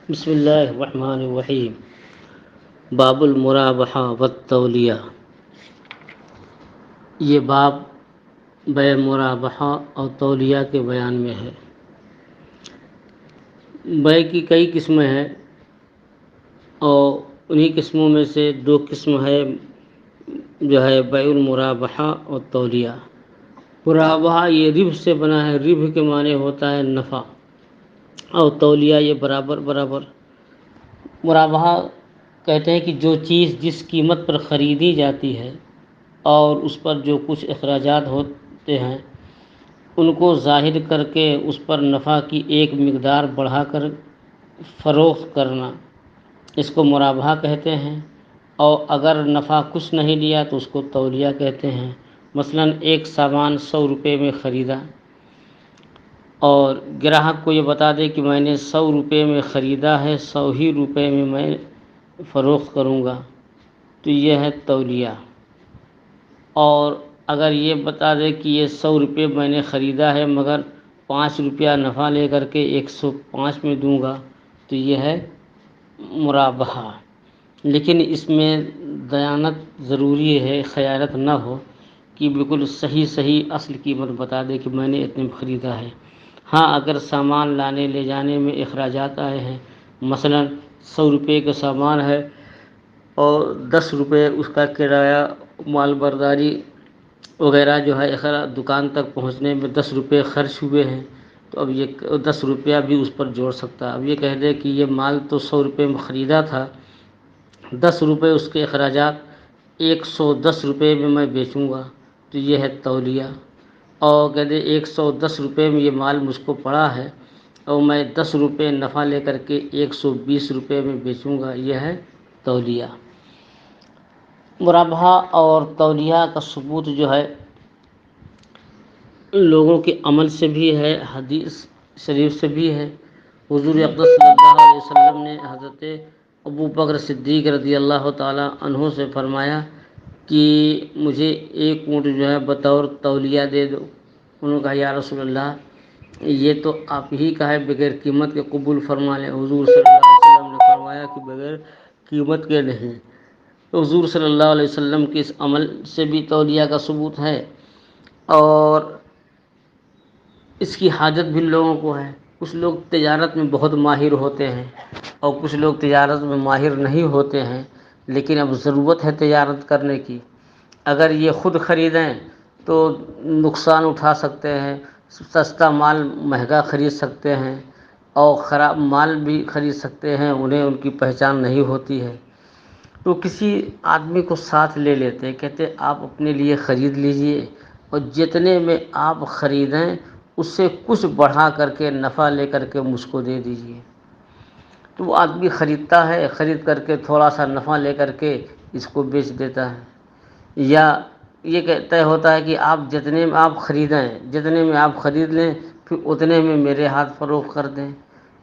بسم اللہ الرحمن الرحیم۔ باب المرابحہ والتولیہ۔ یہ باب بے مرابحہ اور تولیہ کے بیان میں ہے۔ بے کی کئی قسمیں ہیں اور انہی قسموں میں سے دو قسم ہے جو ہے بیع المرابحہ اور تولیہ۔ مرابحہ یہ ربح سے بنا ہے، ربح کے معنی ہوتا ہے نفع، اور تولیہ یہ برابر برابر۔ مرابحہ کہتے ہیں کہ جو چیز جس قیمت پر خریدی جاتی ہے اور اس پر جو کچھ اخراجات ہوتے ہیں ان کو ظاہر کر کے اس پر نفع کی ایک مقدار بڑھا کر فروخت کرنا، اس کو مرابحہ کہتے ہیں۔ اور اگر نفع کچھ نہیں لیا تو اس کو تولیہ کہتے ہیں۔ مثلاً ایک سامان 100 روپے میں خریدا اور گراہک کو یہ بتا دے کہ میں نے 100 روپے میں خریدا ہے، 100 ہی روپے میں میں فروخت کروں گا، تو یہ ہے تولیہ۔ اور اگر یہ بتا دے کہ یہ 100 روپے میں نے خریدا ہے مگر 5 روپیہ نفع لے کر کے 105 میں دوں گا، تو یہ ہے مرابحہ۔ لیکن اس میں دیانت ضروری ہے، خیانت نہ ہو کہ بالکل صحیح اصل قیمت بتا دے کہ میں نے اتنے میں خریدا ہے۔ ہاں اگر سامان لانے لے جانے میں اخراجات آئے ہیں، مثلاً 100 روپے کا سامان ہے اور 10 روپے اس کا کرایہ، مال برداری وغیرہ جو ہے دکان تک پہنچنے میں 10 روپے خرچ ہوئے ہیں، تو اب یہ 10 روپیہ بھی اس پر جوڑ سکتا ہے۔ اب یہ کہہ دے کہ یہ مال تو 100 روپے میں خریدا تھا، 10 روپے اس کے اخراجات، 110 روپے میں میں بیچوں گا، تو یہ ہے تولیہ۔ اور کہہ دے 110 روپے میں یہ مال مجھ کو پڑا ہے اور میں 10 روپے نفع لے کر کے 120 روپے میں بیچوں گا، یہ ہے تولیہ۔ مرابحہ اور تولیہ کا ثبوت جو ہے لوگوں کے عمل سے بھی ہے، حدیث شریف سے بھی ہے۔ حضور اقدس صلی اللہ علیہ وسلم نے حضرت ابو بکر صدیق رضی اللہ تعالیٰ عنہ سے فرمایا کہ مجھے ایک اونٹ جو ہے بطور تولیہ دے دو۔ انہوں نے کہا یا رسول اللہ یہ تو آپ ہی کا ہے، بغیر قیمت کے قبول فرما لیں۔ حضور صلی اللہ علیہ وسلم نے فرمایا کہ بغیر قیمت کے نہیں۔ تو حضور صلی اللہ علیہ وسلم کے اس عمل سے بھی تولیہ کا ثبوت ہے، اور اس کی حاجت بھی لوگوں کو ہے۔ کچھ لوگ تجارت میں بہت ماہر ہوتے ہیں اور کچھ لوگ تجارت میں ماہر نہیں ہوتے ہیں، لیکن اب ضرورت ہے تجارت کرنے کی۔ اگر یہ خود خریدیں تو نقصان اٹھا سکتے ہیں، سستا مال مہنگا خرید سکتے ہیں اور خراب مال بھی خرید سکتے ہیں، انہیں ان کی پہچان نہیں ہوتی ہے۔ تو کسی آدمی کو ساتھ لے لیتے، کہتے آپ اپنے لیے خرید لیجئے اور جتنے میں آپ خریدیں اس سے کچھ بڑھا کر کے نفع لے کر کے مجھ کو دے دیجئے۔ تو وہ آدمی خریدتا ہے، خرید کر کے تھوڑا سا نفع لے کر کے اس کو بیچ دیتا ہے، یا یہ کہتا ہوتا ہے کہ آپ جتنے میں آپ خریدیں، جتنے میں آپ خرید لیں پھر اتنے میں میرے ہاتھ فروخت کر دیں۔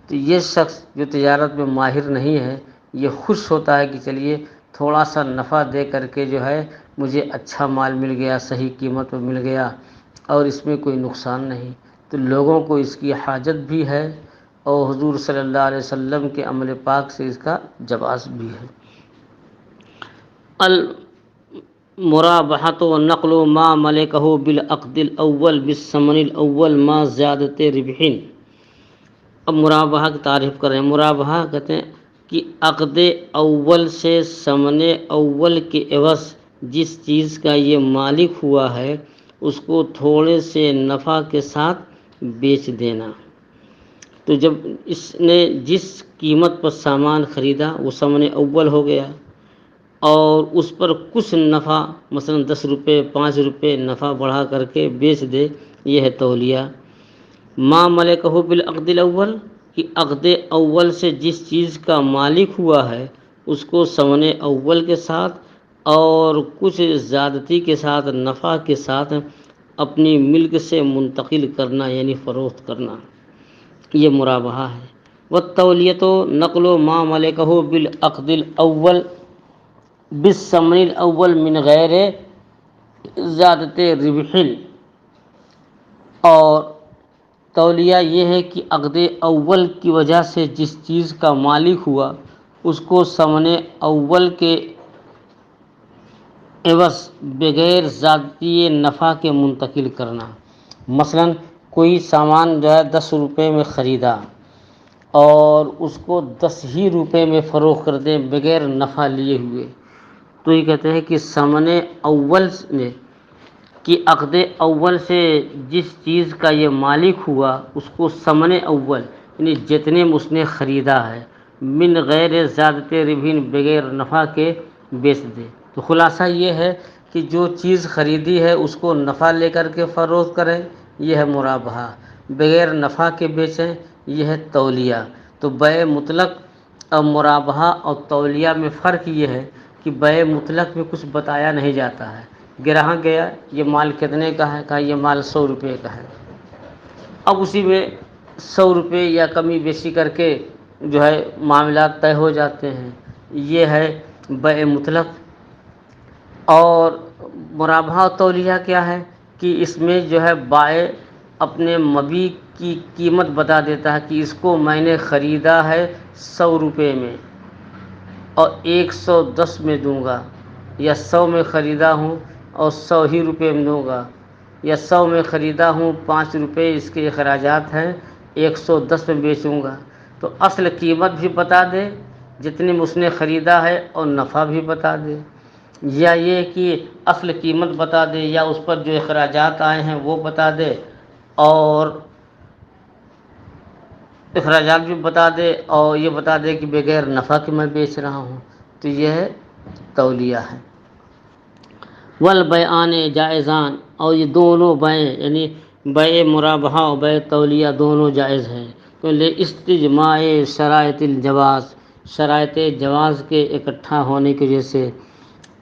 تو یہ شخص جو تجارت میں ماہر نہیں ہے یہ خوش ہوتا ہے کہ چلیے تھوڑا سا نفع دے کر کے جو ہے مجھے اچھا مال مل گیا، صحیح قیمت پہ مل گیا اور اس میں کوئی نقصان نہیں۔ تو لوگوں کو اس کی حاجت بھی ہے اور حضور صلی اللہ علیہ وسلم کے عمل پاک سے اس کا جواز بھی ہے۔ المرابحۃ نقل ما ملکہ بالعقد الاول بالثمن الاول ما زیادت ربح۔ اب مرابحہ کی تعریف کریں۔ مرابحہ کہتے ہیں کہ عقد اول سے ثمن اول کے عوض جس چیز کا یہ مالک ہوا ہے اس کو تھوڑے سے نفع کے ساتھ بیچ دینا۔ تو جب اس نے جس قیمت پر سامان خریدا وہ ثمن اول ہو گیا اور اس پر کچھ نفع مثلا 10 روپے 5 روپے نفع بڑھا کر کے بیچ دے، یہ ہے تولیہ۔ ما ملکہ بالعقد الاول، کہ عقد اول سے جس چیز کا مالک ہوا ہے اس کو ثمن اول کے ساتھ اور کچھ زیادتی کے ساتھ نفع کے ساتھ اپنی ملک سے منتقل کرنا یعنی فروخت کرنا، یہ مرابحہ ہے۔ والتولیۃ نقل ما ملکہ بالعقد الاول بالثمن الاول من غیر زیادت ربح، اور تولیہ یہ ہے کہ عقد اول کی وجہ سے جس چیز کا مالک ہوا اس کو ثمن اول کے عوض بغیر ذاتی نفع کے منتقل کرنا۔ مثلا کوئی سامان جو ہے 10 روپے میں خریدا اور اس کو 10 ہی روپے میں فروخت کر دیں بغیر نفع لیے ہوئے، تو یہ کہتے ہیں کہ ثمن اول نے کہ عقد اول سے جس چیز کا یہ مالک ہوا اس کو ثمن اول یعنی جتنے میں اس نے خریدا ہے من غیر زیادت ربحین بغیر نفع کے بیچ دے۔ تو خلاصہ یہ ہے کہ جو چیز خریدی ہے اس کو نفع لے کر کے فروخت کریں، یہ ہے مرابحہ، بغیر نفع کے بیچیں، یہ ہے تولیہ۔ تو بیع مطلق اور مرابحہ اور تولیہ میں فرق یہ ہے کہ بیع مطلق میں کچھ بتایا نہیں جاتا ہے، گراہک گیا یہ مال کتنے کا ہے، کہا یہ مال 100 روپے کا ہے، اب اسی میں 100 روپے یا کمی بیشی کر کے جو ہے معاملات طے ہو جاتے ہیں، یہ ہے بیع مطلق۔ اور مرابحہ و تولیہ کیا ہے کہ اس میں جو ہے بائع اپنے مبیع کی قیمت بتا دیتا ہے کہ اس کو میں نے خریدا ہے 100 روپے میں اور 110 میں دوں گا، یا 100 میں خریدا ہوں اور 100 ہی روپے میں دوں گا، یا 100 میں خریدا ہوں 5 روپے اس کے اخراجات ہیں 110 میں بیچوں گا۔ تو اصل قیمت بھی بتا دے جتنے میں اس نے خریدا ہے اور نفع بھی بتا دے، یا یہ کہ اصل قیمت بتا دے یا اس پر جو اخراجات آئے ہیں وہ بتا دے اور اخراجات بھی بتا دے اور یہ بتا دے کہ بغیر نفع کے میں بیچ رہا ہوں، تو یہ ہے تولیہ ہے۔ والبیعان جائزان، اور یہ دونوں بیع یعنی بیع مرابحہ اور بیع تولیہ دونوں جائز ہیں، تو لاستجماع شرائط الجواز، شرائط جواز کے اکٹھا ہونے کی وجہ سے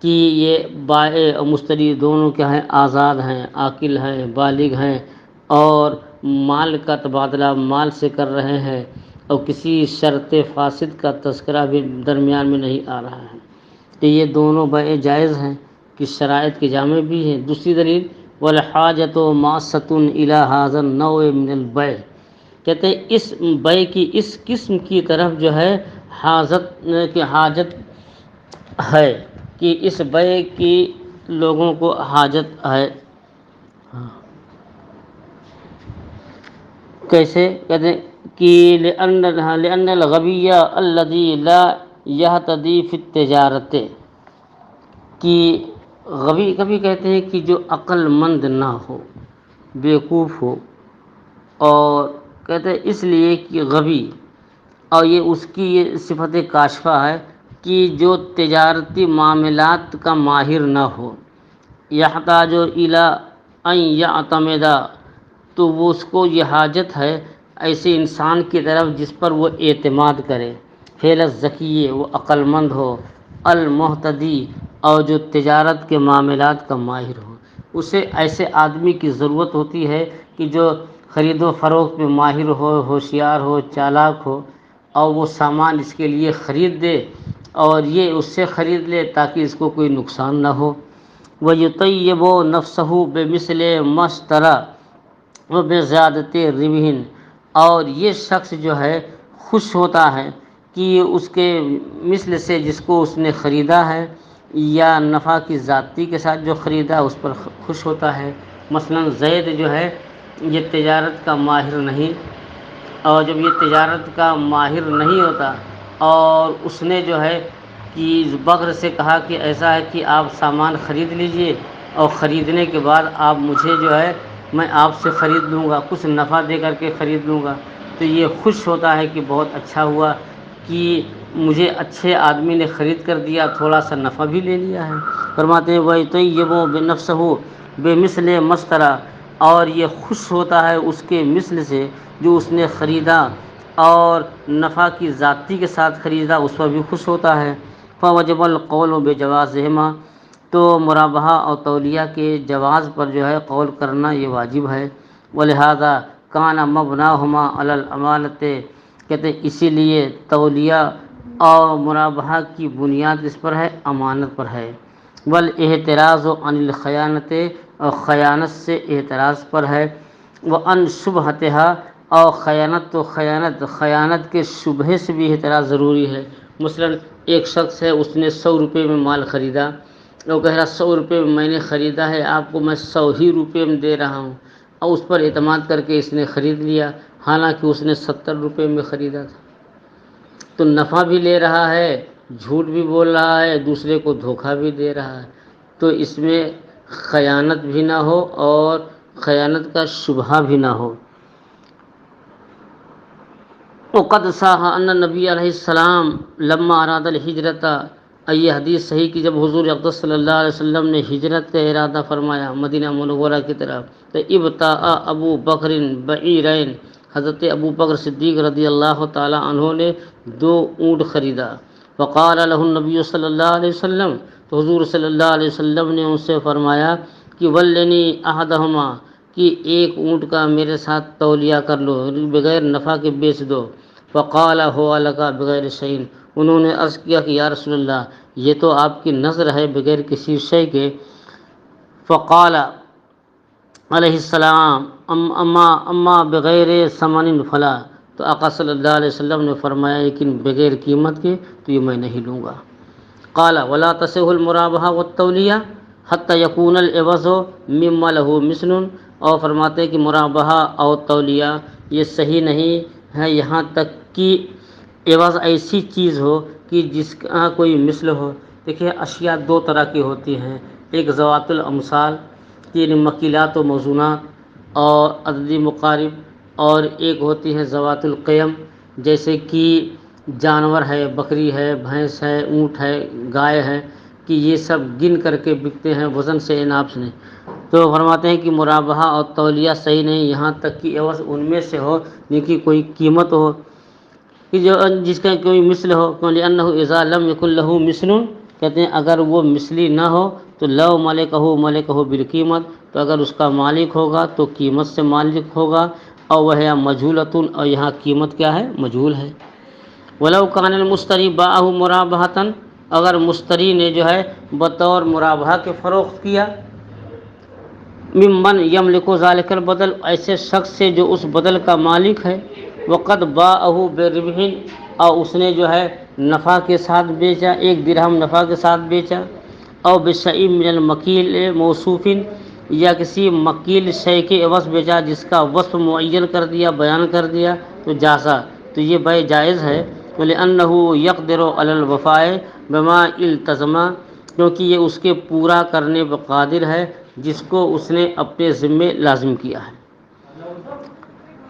کہ یہ بائع اور مشتری دونوں کیا ہیں، آزاد ہیں، عاقل ہیں، بالغ ہیں اور مال کا تبادلہ مال سے کر رہے ہیں اور کسی شرط فاسد کا تذکرہ بھی درمیان میں نہیں آ رہا ہے، تو یہ دونوں بیع جائز ہیں کہ شرائط کے جامع بھی ہیں۔ دوسری دلیل والحاجۃ ماصۃ الی ھذا النوع من البیع، کہتے ہیں اس بیع کی اس قسم کی طرف جو ہے حاجت ہے کہ اس بیع کی لوگوں کو حاجت ہے۔ کیسے کہتے ہیں کہ لأن الغبی الذی لا یہتدی فی التجارۃ، کہ غبی کبھی کہتے ہیں کہ جو عقل مند نہ ہو، بیوقوف ہو، اور کہتے ہیں اس لیے کہ غبی، اور یہ اس کی یہ صفت کاشفہ ہے کہ جو تجارتی معاملات کا ماہر نہ ہو، یحتاج الی ان یعتمد، تو وہ اس کو یہ حاجت ہے ایسے انسان کی طرف جس پر وہ اعتماد کرے، فعل الذکی، وہ عقل مند ہو، المہتدی، اور جو تجارت کے معاملات کا ماہر ہو، اسے ایسے آدمی کی ضرورت ہوتی ہے کہ جو خرید و فروخت میں ماہر ہو، ہوشیار ہو، چالاک ہو، اور وہ سامان اس کے لیے خرید دے اور یہ اس سے خرید لے تاکہ اس کو کوئی نقصان نہ ہو۔ وَيُطَيِّبُ نَفْسَهُ بِمِثْلِ مَا اشْتَرَىٰ وَبِزِيَادَةِ رِبْحٍ، اور یہ شخص جو ہے خوش ہوتا ہے کہ اس کے مثل سے جس کو اس نے خریدا ہے یا نفع کی ذاتی کے ساتھ جو خریدا اس پر خوش ہوتا ہے۔ مثلا زید جو ہے یہ تجارت کا ماہر نہیں، اور جب یہ تجارت کا ماہر نہیں ہوتا اور اس نے جو ہے کہ بغر سے کہا کہ ایسا ہے کہ آپ سامان خرید لیجئے اور خریدنے کے بعد آپ مجھے جو ہے میں آپ سے خرید لوں گا، کچھ نفع دے کر کے خرید لوں گا، تو یہ خوش ہوتا ہے کہ بہت اچھا ہوا کہ مجھے اچھے آدمی نے خرید کر دیا، تھوڑا سا نفع بھی لے لیا ہے۔ فرماتے ہیں وَيُطَيِّبُ بِنَفْسِهِ بِمِثْلِ مَا اشْتَرَىٰ، اور یہ خوش ہوتا ہے اس کے مثل سے جو اس نے خریدا اور نفع کی ذاتی کے ساتھ خریدا اس پر بھی خوش ہوتا ہے۔ فَوَجَبَ الْقَوْلُ بِجَوَازِهِمَا، تو مرابحہ اور تولیہ کے جواز پر جو ہے قول کرنا یہ واجب ہے۔ وَلِهَٰذَا كَانَ مَبْنَاهُمَا عَلَى الْأَمَانَةِ، کہتے ہیں اسی لیے تولیہ اور مرابحہ کی بنیاد اس پر ہے، امانت پر ہے۔ وَالْاِحْتِرَازُ عَنِ الْخِيَانَةِ، اور خیانت سے احتراز پر ہے۔ وَعَنْ شُبْہَتِهَا، اور خیانت تو خیانت کے شبہے سے بھی احتراز ضروری ہے۔ مثلاً ایک شخص ہے، اس نے 100 روپے میں مال خریدا، وہ کہہ رہا 100 روپے میں میں نے خریدا ہے، آپ کو میں 100 ہی روپے میں دے رہا ہوں، اور اس پر اعتماد کر کے اس نے خرید لیا، حالانکہ اس نے 70 روپے میں خریدا تھا۔ تو نفع بھی لے رہا ہے، جھوٹ بھی بول رہا ہے، دوسرے کو دھوکہ بھی دے رہا ہے، تو اس میں خیانت بھی نہ ہو اور خیانت کا شبہ بھی نہ ہو۔ وقد صح ان نبی علیہ السلام لما اراد الحجرت، یہ حدیث صحیح کہ جب حضور اقدس صلی اللہ علیہ وسلم نے ہجرت کا ارادہ فرمایا مدینہ منورہ کی طرف، تو ابتاع ابو بکر بعیرین، حضرت ابو بکر صدیق رضی اللہ تعالی عنہ نے 2 اونٹ خریدا۔ وقال له النبی صلی اللہ علیہ وسلم، تو حضور صلی اللہ علیہ وسلم نے ان سے فرمایا کہ ولنی احدہما، کہ ایک اونٹ کا میرے ساتھ تولیہ کر لو، بغیر نفع کے بیچ دو۔ فقال هو لك بغیر شیء، انہوں نے عرض کیا کہ یا رسول اللہ، یہ تو آپ کی نظر ہے بغیر کسی شے کے۔ فقال علیہ السلام اما بغیر ثمن فلا، تو آقا صلی اللہ علیہ وسلم نے فرمایا لیکن بغیر قیمت کے تو یہ میں نہیں لوں گا۔ قال ولا تصح المرابحہ والتولیہ حتی یکون العوض مما له مثل، اور فرماتے ہیں کہ مرابحہ اور تولیہ یہ صحیح نہیں ہے یہاں تک کہ عوض ایسی چیز ہو کہ جس کا کوئی مثل ہو۔ دیکھیے اشیاء 2 طرح کی ہوتی ہیں، ایک ذوات الامثال، یعنی مکیلات و موزونات اور عددی مقارب، اور ایک ہوتی ہے ذوات القیم، جیسے کہ جانور ہے، بکری ہے، بھینس ہے، اونٹ ہے، گائے ہے، کہ یہ سب گن کر کے بکتے ہیں، وزن سے اناپ سے نہیں۔ تو فرماتے ہیں کہ مرابحہ اور تولیہ صحیح نہیں یہاں تک کہ عوض ان میں سے ہو جن کی کوئی قیمت ہو، کہ جو جس کا کوئی مثل ہو۔ لأنہ اذا لم یکن له مثل، کہتے ہیں اگر وہ مثلی نہ ہو تو لو ملکہ بالقیمت، تو اگر اس کا مالک ہوگا تو قیمت سے مالک ہوگا، اور وہ ہے مجہولۃ، اور یہاں قیمت کیا ہے؟ مجہول ہے۔ ولو کان المشتری باعہ مرابحۃ، اگر مشتری نے جو ہے بطور مرابحہ کے فروخت کیا، ممن یملک ذلک البدل، ایسے شخص سے جو اس بدل کا مالک ہے، وقد باعہ بربح، اور اس نے جو ہے نفع کے ساتھ بیچا، 1 درہم نفع کے ساتھ بیچا، او بشیء من المکیل موصوف، یا کسی مکیل شے کے عوض بیچا جس کا وصف معین کر دیا، بیان کر دیا، تو جازا، تو یہ بے جائز ہے۔ لأنہ یقدر علی الوفاء بما التزم، کیونکہ یہ اس کے پورا کرنے پر قادر ہے جس کو اس نے اپنے ذمے لازم کیا ہے۔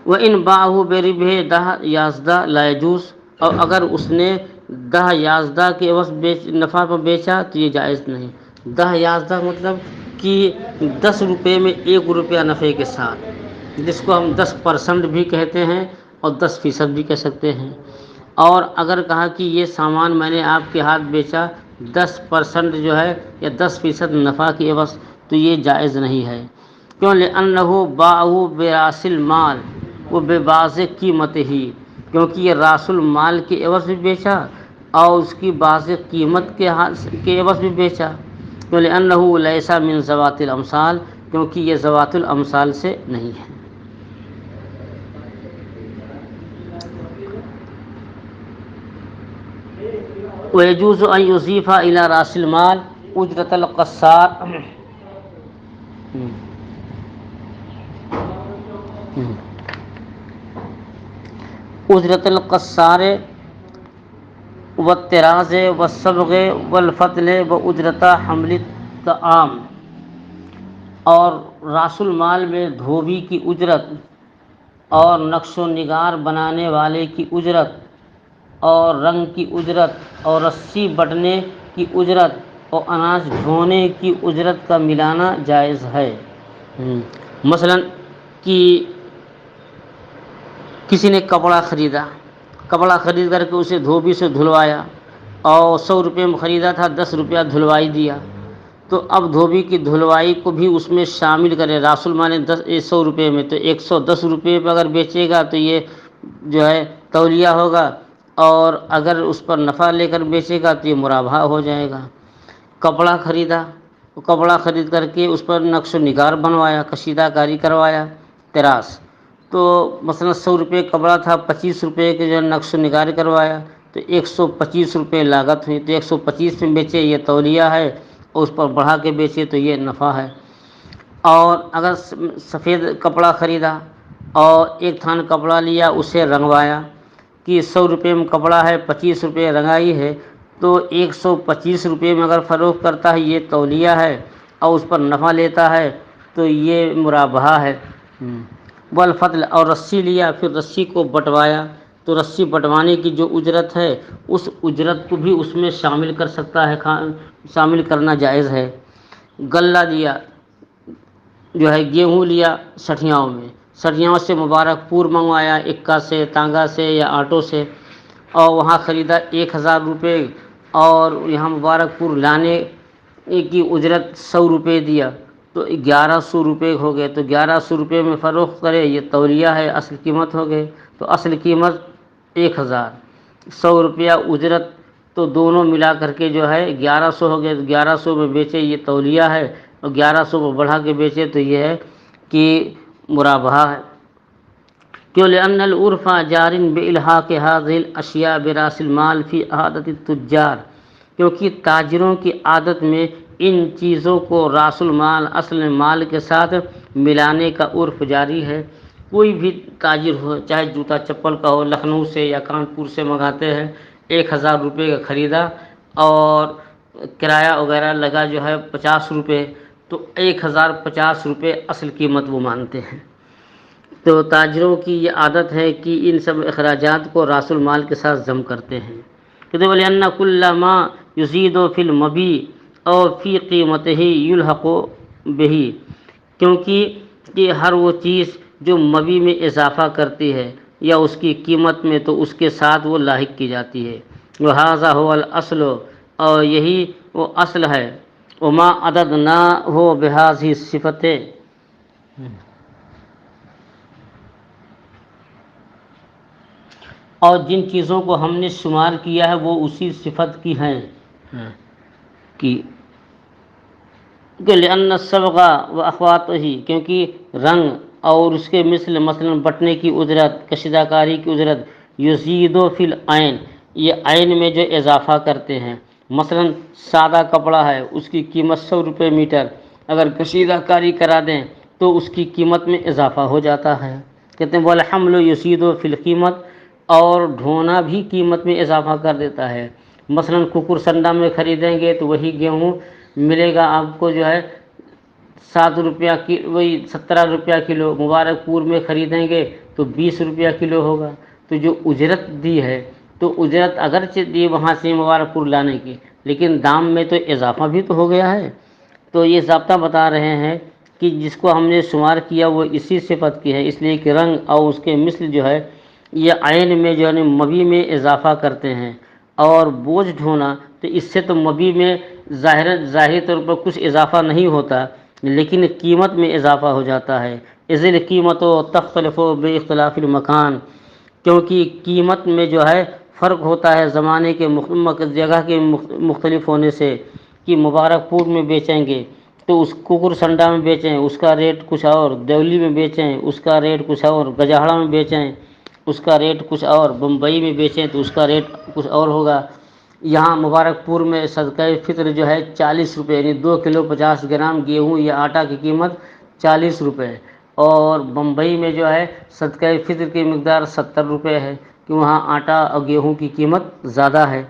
وَإِنْ بَاعَهُ بِرِبْحِ 10 یازدہ لا يجوز، اور اگر اس نے 10 یازدہ کے عوض نفع پر بیچا تو یہ جائز نہیں۔ 10 یازدہ مطلب کہ 10 روپے میں 1 روپیہ نفع کے ساتھ، جس کو ہم 10% بھی کہتے ہیں اور 10% بھی کہہ سکتے ہیں۔ اور اگر کہا کہ یہ سامان میں نے آپ کے ہاتھ بیچا 10% جو ہے یا 10% نفع کی عوض، تو یہ جائز نہیں ہے۔ کیوں؟ لأنہ باعہ براس المال وہ بے باز قیمت ہی، کیونکہ یہ راس المال کے عوض بھی بیچا اور اس کی باز قیمت کے عوض بھی بیچا۔ لأنہ لیس من ذوات الامثال، کیونکہ یہ ذوات الامثال سے نہیں ہے۔ ويجوز أن يضيف إلى رأس المال أجرة القصار، أجرة القصار والطراز والصبغ والفتل وأجرة حمل الطعام، اور راس المال میں دھوبی کی اجرت اور نقش و نگار بنانے والے کی اجرت اور رنگ کی اجرت اور رسی بٹنے کی اجرت اور اناج ڈھونے کی اجرت کا ملانا جائز ہے۔ مثلا کہ کسی نے کپڑا خرید کر کے اسے دھوبی سے دھلوایا، اور 100 روپے میں خریدا تھا، 10 روپیہ دھلوائی دیا، تو اب دھوبی کی دھلوائی کو بھی اس میں شامل کرے۔ راس المال 100 روپے میں، تو 110 روپے پہ اگر بیچے گا تو یہ جو ہے تولیہ ہوگا، اور اگر اس پر نفع لے کر بیچے گا تو یہ مرابحہ ہو جائے گا۔ کپڑا خرید کر کے اس پر نقش و نگار بنوایا، کشیدہ کاری کروایا، طراز، تو مثلا 100 روپے کپڑا تھا، 25 روپے کے جو نقش و نگار کروایا تو 125 روپے لاگت ہوئی، تو 125 میں بیچے یہ تولیہ ہے، اور اس پر بڑھا کے بیچے تو یہ نفع ہے۔ اور اگر سفید کپڑا خریدا اور ایک تھان کپڑا لیا، اسے رنگوایا کہ 100 روپے میں کپڑا ہے، 25 روپے رنگائی ہے، تو 125 روپے میں اگر فروخت کرتا ہے یہ تولیہ ہے اور اس پر نفع لیتا ہے تو یہ مرابحہ ہے۔ والفتل، اور رسی لیا، پھر رسی کو بٹوایا تو رسی بٹوانے کی جو اجرت ہے اس اجرت کو بھی اس میں شامل کر سکتا ہے، شامل کرنا جائز ہے۔ غلہ لیا، جو ہے گیہوں لیا سٹھیاؤں میں، سٹھیاؤں سے مبارک پور منگوایا، اکا سے، تانگا سے یا آٹو سے، اور وہاں خریدا 1000 روپے، اور یہاں مبارک پور لانے کی اجرت 100 روپے دیا تو 1100 روپے ہو گئے، تو 1100 روپے میں فروخت کرے یہ تولیہ ہے، اصل قیمت ہو گئے، تو اصل قیمت 1000، 100 روپیہ اجرت، تو دونوں ملا کر کے جو ہے 1100 ہو گئے، 1100 میں بیچے یہ تولیہ ہے، اور 1100 کو بڑھا کے بیچے تو یہ ہے کہ مرابحہ ہے۔ کیوں؟ لأن العرف جار بإلحاق هذه الاشیاء براس المال فی عادت التجار، کیونکہ تاجروں کی عادت میں ان چیزوں کو راس المال، اصل مال کے ساتھ ملانے کا عرف جاری ہے۔ کوئی بھی تاجر ہو، چاہے جوتا چپل کا ہو، لکھنؤ سے یا کانپور سے منگاتے ہیں، 1000 روپے کا خریدا اور کرایہ وغیرہ لگا جو ہے 50 روپے، تو 1050 روپے اصل قیمت وہ مانتے ہیں۔ تو تاجروں کی یہ عادت ہے کہ ان سب اخراجات کو راس المال کے ساتھ ضم کرتے ہیں۔ کہتے ہیں وَلِأَنَّ كُلَّ مَا يُزِيدُ فِي الْمَبِيعِ أَوْ فِي قِيمَتِهِ يُلْحَقُ بِهِ، کیونکہ کہ ہر وہ چیز جو مبیع میں اضافہ کرتی ہے یا اس کی قیمت میں تو اس کے ساتھ وہ لاحق کی جاتی ہے۔ وَهَذَا هُوَ الْأَصْلُ، اور یہی وہ اصل ہے۔ وَمَا عَدَدْنَاهُ بِهَذِهِ الصِّفَةِ، اور جن چیزوں کو ہم نے شمار کیا ہے وہ اسی صفت کی ہیں کہ لأن الصبغ وأخواتہ، کیونکہ رنگ اور اس کے مثلا بٹنے کی اجرت، کشیدہ کاری کی اجرت، یزید فی العین، یہ عین میں جو اضافہ کرتے ہیں۔ مثلا سادہ کپڑا ہے، اس کی قیمت 100 روپے میٹر، اگر کشیدہ کاری کرا دیں تو اس کی قیمت میں اضافہ ہو جاتا ہے۔ کہتے ہیں والحمل یزید فی القیمت، اور ڈھونا بھی قیمت میں اضافہ کر دیتا ہے۔ مثلا ککر سنڈا میں خریدیں گے تو وہی گیہوں ملے گا آپ کو جو ہے 7 روپیہ کی، وہی 17 روپیہ کلو، مبارک پور میں خریدیں گے تو 20 روپیہ کلو ہوگا۔ تو جو اجرت دی ہے تو اجرت اگرچہ دی وہاں سے مبارک پور لانے کی، لیکن دام میں تو اضافہ بھی تو ہو گیا ہے۔ تو یہ ضابطہ بتا رہے ہیں کہ جس کو ہم نے شمار کیا وہ اسی صفت کی ہے، اس لیے کہ رنگ اور اس کے مثل جو ہے یہ عین میں جو ہے مبیع میں اضافہ کرتے ہیں، اور بوجھ ڈھونا تو اس سے تو مبیع میں ظاہری طور پر کچھ اضافہ نہیں ہوتا، لیکن قیمت میں اضافہ ہو جاتا ہے۔ اذ القیمت تختلف باختلاف المکان، کیونکہ قیمت میں جو ہے فرق ہوتا ہے زمانے کے جگہ کے مختلف ہونے سے، کہ مبارک پور میں بیچیں گے تو اس ککر سنڈا میں بیچیں اس کا ریٹ کچھ اور، دیولی میں بیچیں اس کا ریٹ کچھ اور، گجاہڑا میں بیچیں اس کا ریٹ کچھ اور، بمبئی میں بیچیں تو اس کا ریٹ کچھ اور ہوگا۔ یہاں مبارک پور میں صدقہ فطر جو ہے 40 روپے، یعنی 2 کلو 50 گرام گیہوں یا آٹا کی قیمت 40 روپے، اور بمبئی میں جو ہے صدقہ فطر کی مقدار 70 روپے ہے، کہ وہاں آٹا اور گیہوں کی قیمت زیادہ ہے۔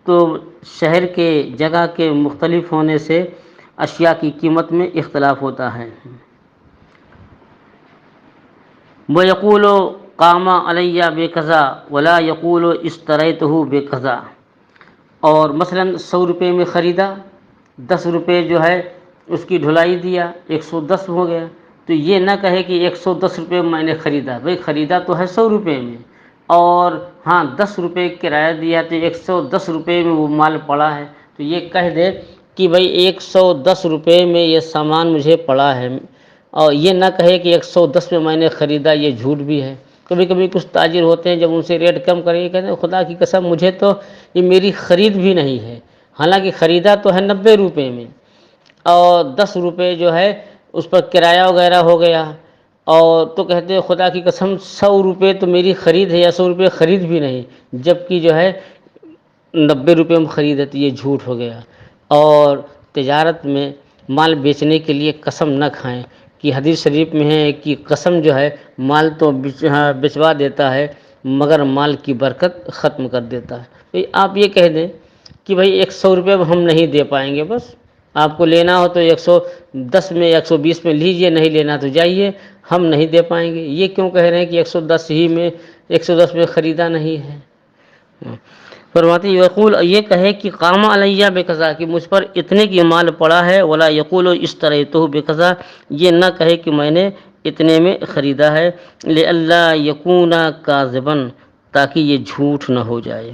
تو شہر کے جگہ کے مختلف ہونے سے اشیاء کی قیمت میں اختلاف ہوتا ہے۔ وَيَقُولُ قَامَ عَلَيَّ بِكَذَا وَلَا يَقُولُ اشْتَرَيْتُهُ بِكَذَا، اور مثلا 100 روپے میں خریدا، 10 روپے جو ہے اس کی ڈھلائی دیا، 110 ہو گیا، تو یہ نہ کہے کہ 110 روپے میں نے خریدا، بھئی خریدا تو ہے 100 روپے میں، اور ہاں 10 روپے کرایہ دیا تو 110 روپے میں وہ مال پڑا ہے، تو یہ کہہ دے کہ بھئی 110 روپے میں یہ سامان مجھے پڑا ہے، اور یہ نہ کہے کہ 110 میں میں نے خریدا، یہ جھوٹ بھی ہے۔ کبھی کبھی کچھ تاجر ہوتے ہیں جب ان سے ریٹ کم کریں گے کہتے ہیں خدا کی قسم مجھے تو یہ میری خرید بھی نہیں ہے، حالانکہ خریدا تو ہے 90 روپے میں، اور 10 روپے جو ہے اس پر کرایہ وغیرہ ہو گیا، اور تو کہتے ہیں خدا کی قسم 100 روپے تو میری خرید ہے یا 100 روپے خرید بھی نہیں، جبکہ جو ہے 90 روپے میں خرید ہے، تو یہ جھوٹ ہو گیا۔ اور تجارت میں مال بیچنے کے لیے قسم نہ کھائیں، کہ حدیث شریف میں ہے کہ قسم جو ہے مال تو بچوا دیتا ہے مگر مال کی برکت ختم کر دیتا ہے۔ آپ یہ کہہ دیں کہ بھائی 100 روپے ہم نہیں دے پائیں گے، بس آپ کو لینا ہو تو 110 میں 120 میں لیجئے، نہیں لینا تو جائیے، ہم نہیں دے پائیں گے۔ یہ کیوں کہہ رہے ہیں کہ 110 ہی میں 110 میں خریدا نہیں ہے؟ فرماتے ہیں یقول، یہ کہے کہ قام علیہ بقضا، کہ مجھ پر اتنے کی مال پڑا ہے، ولا یقول اشتریتہ بقضا، یہ نہ کہے کہ میں نے اتنے میں خریدا ہے، لئلا یکون کاذبا، تاکہ یہ جھوٹ نہ ہو جائے۔